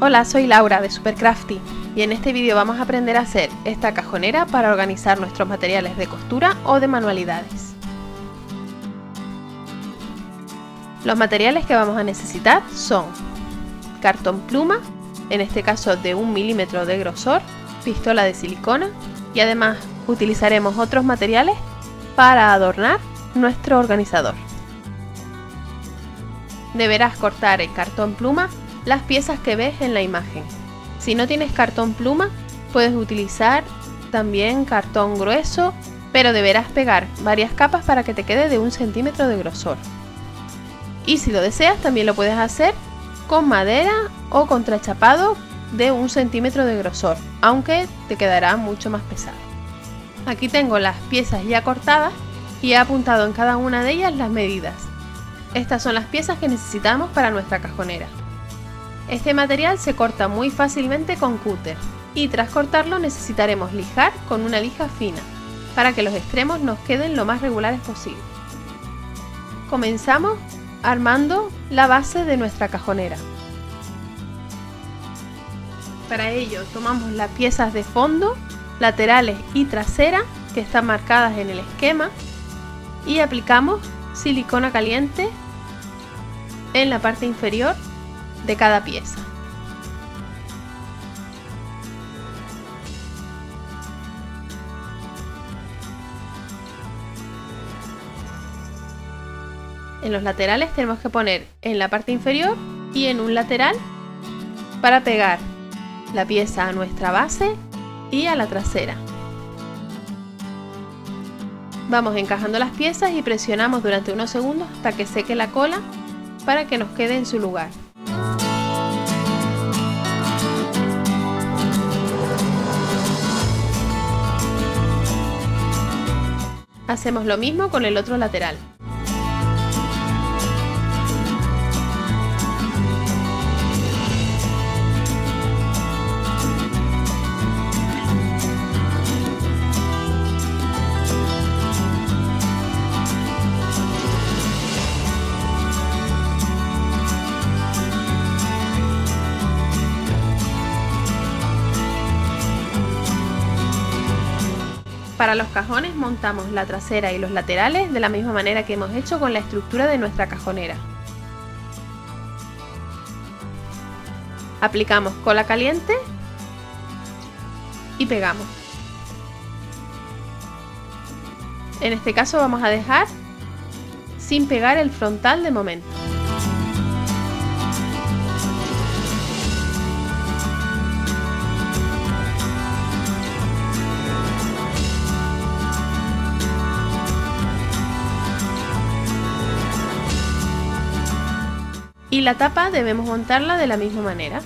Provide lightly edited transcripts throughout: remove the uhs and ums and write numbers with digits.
Hola, soy Laura de Supercrafty y en este vídeo vamos a aprender a hacer esta cajonera para organizar nuestros materiales de costura o de manualidades. Los materiales que vamos a necesitar son cartón pluma, en este caso de 1 milímetro de grosor, pistola de silicona y además utilizaremos otros materiales para adornar nuestro organizador. Deberás cortar en cartón pluma las piezas que ves en la imagen. Si no tienes cartón pluma, puedes utilizar también cartón grueso, pero deberás pegar varias capas para que te quede de 1 centímetro de grosor. Y si lo deseas, también lo puedes hacer con madera o contrachapado de 1 centímetro de grosor, aunque te quedará mucho más pesado. Aquí tengo las piezas ya cortadas y he apuntado en cada una de ellas las medidas. Estas son las piezas que necesitamos para nuestra cajonera. Este material se corta muy fácilmente con cúter y tras cortarlo necesitaremos lijar con una lija fina para que los extremos nos queden lo más regulares posible. Comenzamos armando la base de nuestra cajonera. Para ello tomamos las piezas de fondo, laterales y trasera que están marcadas en el esquema y aplicamos silicona caliente en la parte inferior de cada pieza. En los laterales tenemos que poner en la parte inferior y en un lateral para pegar la pieza a nuestra base y a la trasera. Vamos encajando las piezas y presionamos durante unos segundos hasta que seque la cola para que nos quede en su lugar. Hacemos lo mismo con el otro lateral. Para los cajones montamos la trasera y los laterales de la misma manera que hemos hecho con la estructura de nuestra cajonera. Aplicamos cola caliente y pegamos. En este caso vamos a dejar sin pegar el frontal de momento. Y la tapa debemos montarla de la misma manera.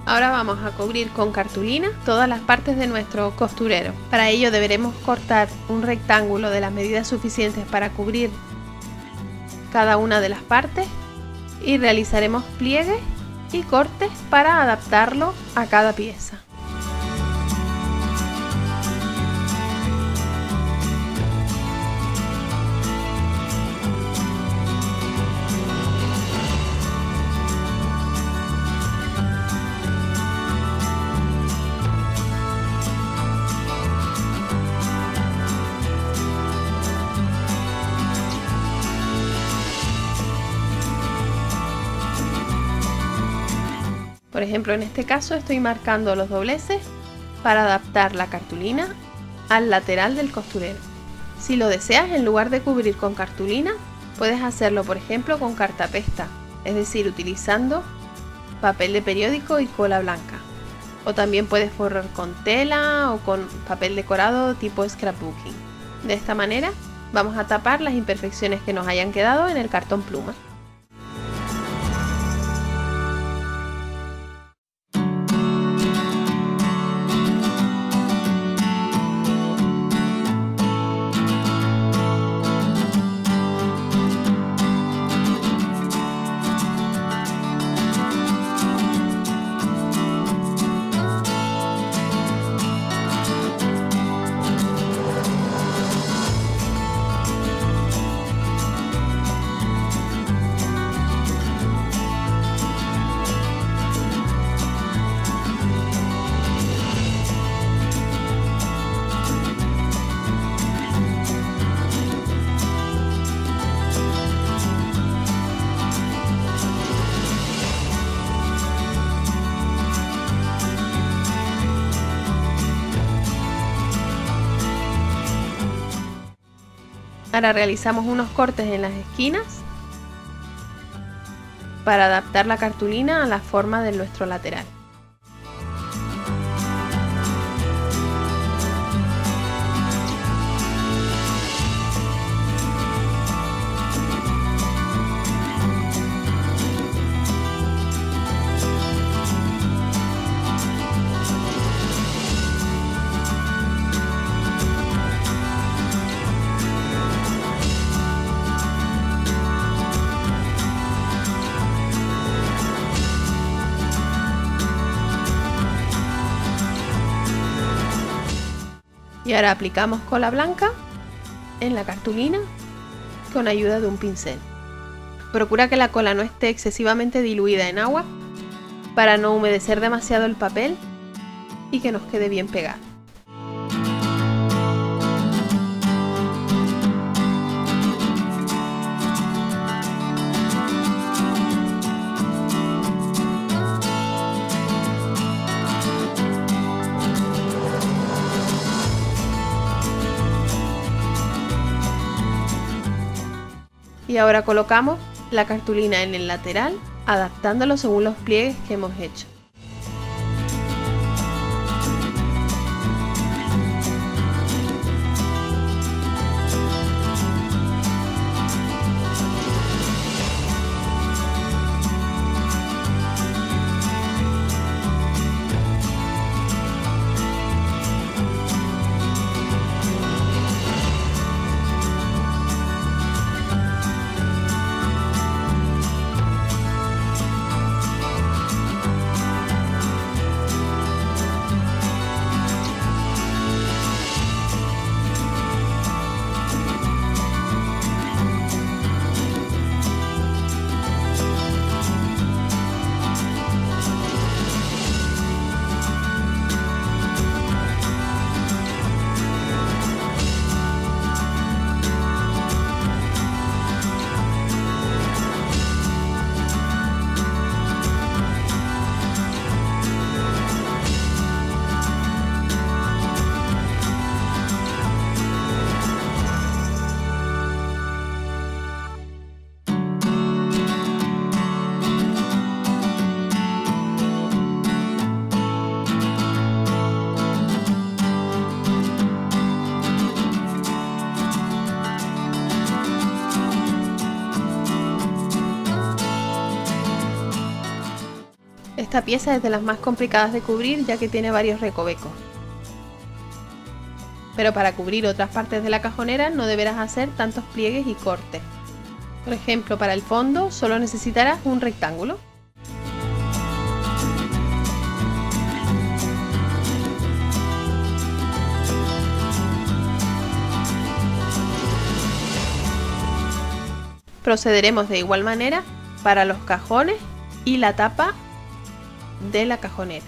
Ahora vamos a cubrir con cartulina todas las partes de nuestro costurero. Para ello deberemos cortar un rectángulo de las medidas suficientes para cubrir cada una de las partes y realizaremos pliegues y cortes para adaptarlo a cada pieza. Por ejemplo, en este caso estoy marcando los dobleces para adaptar la cartulina al lateral del costurero. Si lo deseas, en lugar de cubrir con cartulina, puedes hacerlo por ejemplo con cartapesta, es decir, utilizando papel de periódico y cola blanca. O también puedes forrar con tela o con papel decorado tipo scrapbooking. De esta manera Vamos a tapar las imperfecciones que nos hayan quedado en el cartón pluma. Ahora realizamos unos cortes en las esquinas para adaptar la cartulina a la forma de nuestro lateral. Y ahora aplicamos cola blanca en la cartulina con ayuda de un pincel. Procura que la cola no esté excesivamente diluida en agua para no humedecer demasiado el papel y que nos quede bien pegado. Y ahora colocamos la cartulina en el lateral, adaptándolo según los pliegues que hemos hecho. Esta pieza es de las más complicadas de cubrir, ya que tiene varios recovecos. Pero para cubrir otras partes de la cajonera no deberás hacer tantos pliegues y cortes. Por ejemplo, para el fondo solo necesitarás un rectángulo. Procederemos de igual manera para los cajones y la tapa de la cajonera.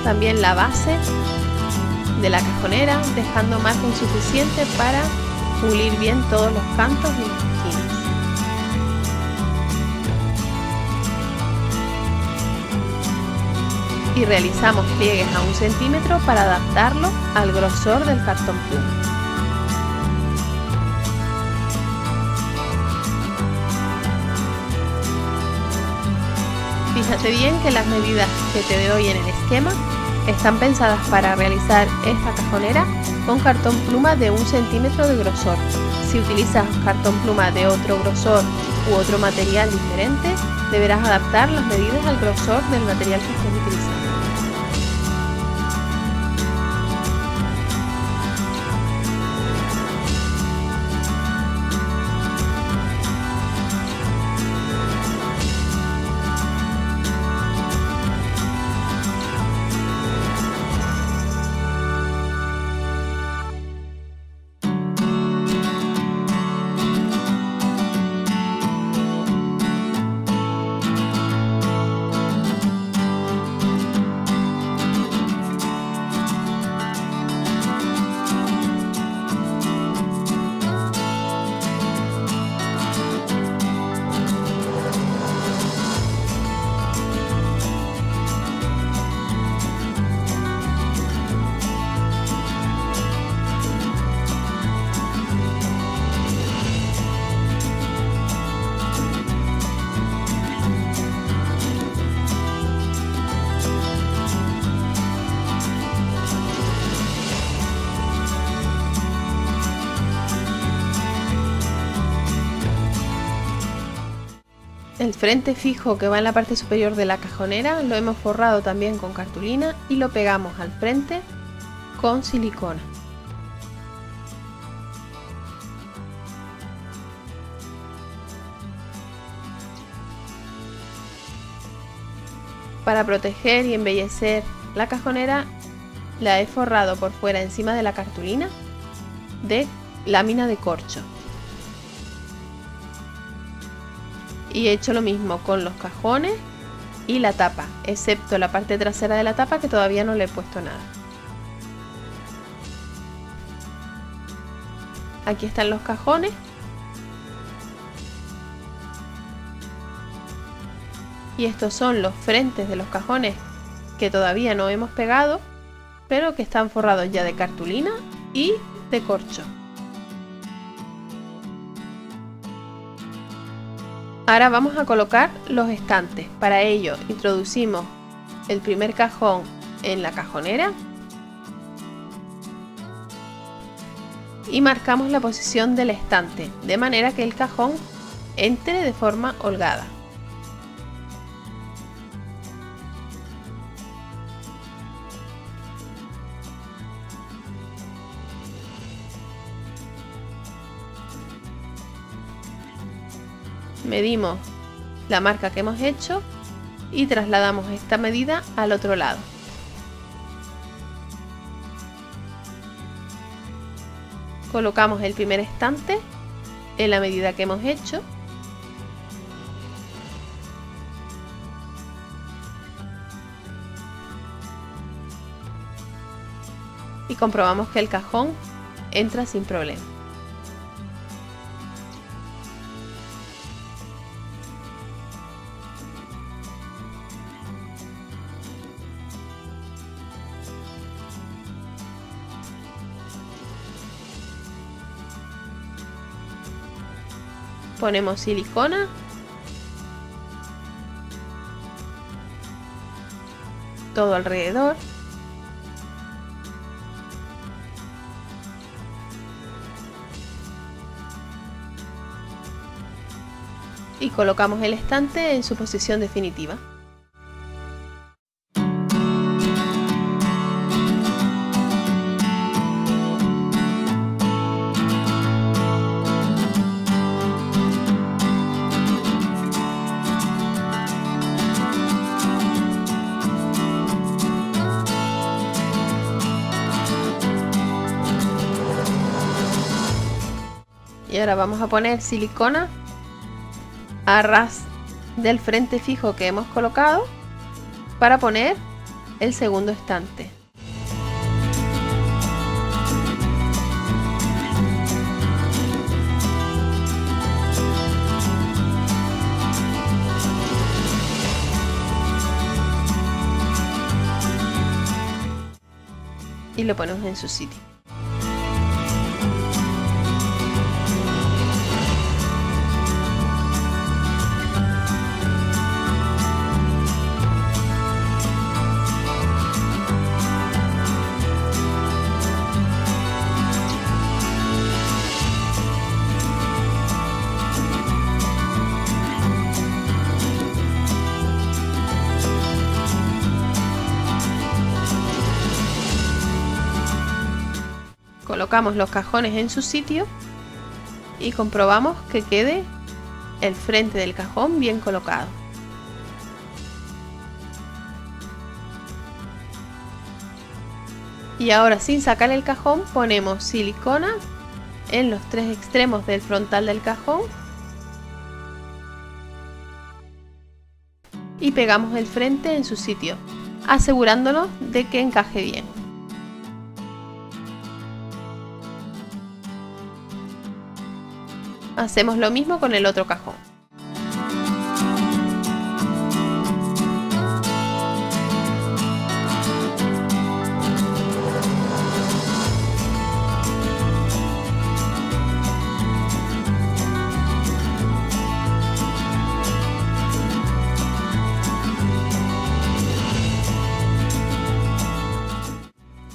también la base de la cajonera, dejando margen suficiente para pulir bien todos los cantos y las esquinas. Y realizamos pliegues a 1 centímetro para adaptarlo al grosor del cartón pluma. Fíjate bien que las medidas que te doy en el esquema están pensadas para realizar esta cajonera con cartón pluma de 1 centímetro de grosor. Si utilizas cartón pluma de otro grosor u otro material diferente, deberás adaptar las medidas al grosor del material que estés utilizando. El frente fijo que va en la parte superior de la cajonera lo hemos forrado también con cartulina y lo pegamos al frente con silicona. Para proteger y embellecer la cajonera la he forrado por fuera encima de la cartulina de lámina de corcho. Y he hecho lo mismo con los cajones y la tapa, excepto la parte trasera de la tapa que todavía no le he puesto nada. Aquí están los cajones. Y estos son los frentes de los cajones que todavía no hemos pegado, pero que están forrados ya de cartulina y de corcho. Ahora vamos a colocar los estantes. Para ello introducimos el primer cajón en la cajonera y marcamos la posición del estante, de manera que el cajón entre de forma holgada. Medimos la marca que hemos hecho y trasladamos esta medida al otro lado. Colocamos el primer estante en la medida que hemos hecho . Y comprobamos que el cajón entra sin problema. Ponemos silicona todo alrededor . Y colocamos el estante en su posición definitiva. Y ahora vamos a poner silicona a ras del frente fijo que hemos colocado para poner el segundo estante. Y lo ponemos en su sitio. Colocamos los cajones en su sitio y comprobamos que quede el frente del cajón bien colocado. Y ahora, sin sacar el cajón, ponemos silicona en los tres extremos del frontal del cajón y pegamos el frente en su sitio, asegurándonos de que encaje bien. Hacemos lo mismo con el otro cajón.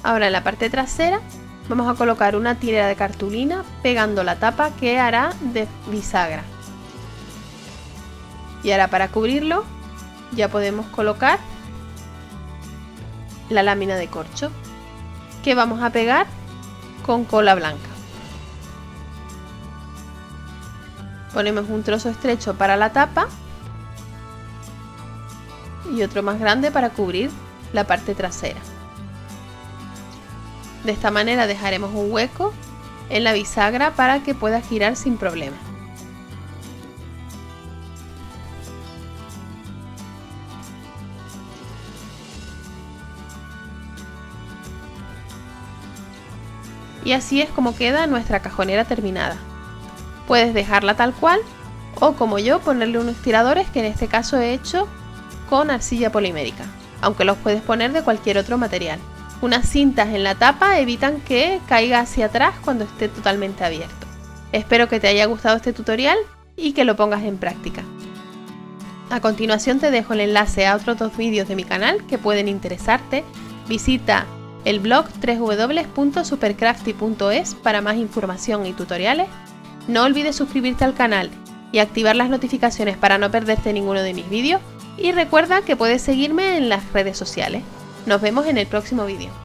Ahora en la parte trasera vamos a colocar una tira de cartulina pegando la tapa que hará de bisagra. Y ahora, para cubrirlo, ya podemos colocar la lámina de corcho que vamos a pegar con cola blanca. Ponemos un trozo estrecho para la tapa y otro más grande para cubrir la parte trasera. De esta manera dejaremos un hueco en la bisagra para que pueda girar sin problema. Y así es como queda nuestra cajonera terminada. Puedes dejarla tal cual o, como yo, ponerle unos tiradores, que en este caso he hecho con arcilla polimérica, aunque los puedes poner de cualquier otro material. Unas cintas en la tapa evitan que caiga hacia atrás cuando esté totalmente abierto. Espero que te haya gustado este tutorial y que lo pongas en práctica. A continuación te dejo el enlace a otros dos vídeos de mi canal que pueden interesarte. Visita el blog www.supercrafty.es para más información y tutoriales. No olvides suscribirte al canal y activar las notificaciones para no perderte ninguno de mis vídeos. Y recuerda que puedes seguirme en las redes sociales. Nos vemos en el próximo vídeo.